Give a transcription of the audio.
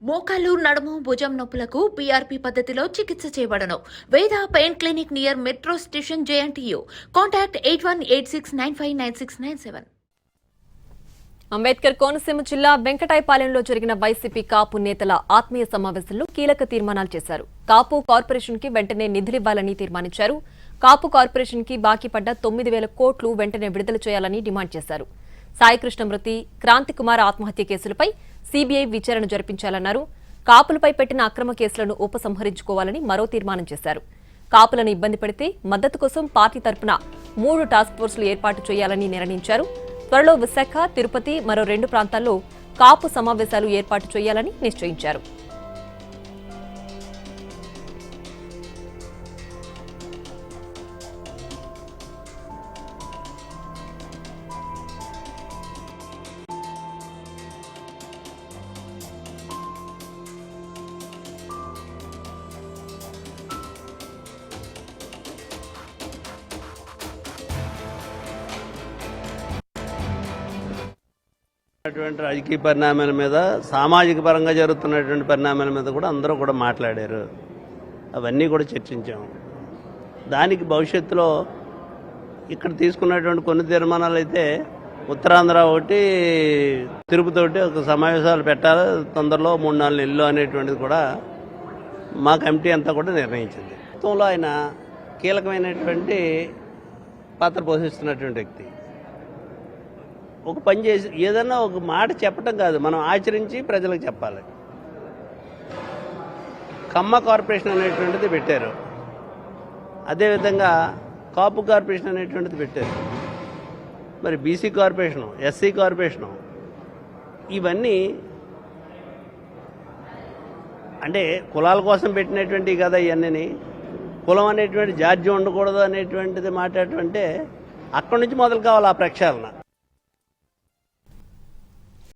మోకాలు నడుము భుజం నొప్పులకు పీఆర్పీ పద్ధతిలో చికిత్స చేయబడను. వేద pain clinic near metro station JNTU. Contact 8186959697. Ambedkar Konaseema జిల్లా వెంకటాయపాలెంలో జరిగిన వైసీపీ కాపు నేతల ఆత్మీయ సమావేశంలో కీలక తీర్మానాలు చేశారు. కాపు కార్పొరేషన్ కి వెంటనే నిధులివ్వాలని తీర్మానించారు. కాపు కార్పొరేషన్ కి బాకీ పడ్డ 9,000 కోట్లు వెంటనే విడుదల చేయాలని డిమాండ్ చేశారు. సాయికృష్ణ మృతి, క్రాంతికుమార్ ఆత్మహత్య కేసులపై సీబీఐ విచారణ జరిపించాలన్నారు. కాపులపై పెట్టిన అక్రమ కేసులను ఉపసంహరించుకోవాలని మరో తీర్మానం చేశారు. కాపులను ఇబ్బంది పెడితే మద్దతు కోసం పార్టీ తరపున 3 టాస్క్ ఫోర్సులు ఏర్పాటు చేయాలని నిర్ణయించారు. త్వరలో విశాఖ, తిరుపతి మరో 2 ప్రాంతాల్లో కాపు సమావేశాలు ఏర్పాటు చేయాలని నిశ్చయించారు. రాజకీయ పరిణామాల మీద, సామాజిక పరంగా జరుగుతున్నటువంటి పరిణామాల మీద కూడా అందరూ కూడా మాట్లాడారు. అవన్నీ కూడా చర్చించాము. దానికి భవిష్యత్తులో ఇక్కడ తీసుకున్నటువంటి కొన్ని తీర్మానాలు అయితే ఉత్తరాంధ్ర ఒకటి, తిరుపతి ఒకటి ఒక సమావేశాలు పెట్టాలి తొందరలో 3-4 నెలలు అనేటువంటిది కూడా మా కమిటీ అంతా కూడా నిర్ణయించింది. గతంలో ఆయన కీలకమైనటువంటి పాత్ర పోషిస్తున్నటువంటి వ్యక్తి. ఒక పని చేసి ఏదన్నా ఒక మాట చెప్పటం కాదు, మనం ఆచరించి ప్రజలకు చెప్పాలి. కమ్మ కార్పొరేషన్ అనేటువంటిది పెట్టారు, అదేవిధంగా కాపు కార్పొరేషన్ అనేటువంటిది పెట్టారు, మరి బీసీ కార్పొరేషను, ఎస్సీ కార్పొరేషను, ఇవన్నీ అంటే కులాల కోసం పెట్టినటువంటివి కదా. ఇవన్నీ కులం అనేటువంటి జాడ్యం ఉండకూడదు అనేటువంటిది మాట్లాడటం అంటే అక్కడి నుంచి మొదలు కావాలి ఆ ప్రక్షాళన.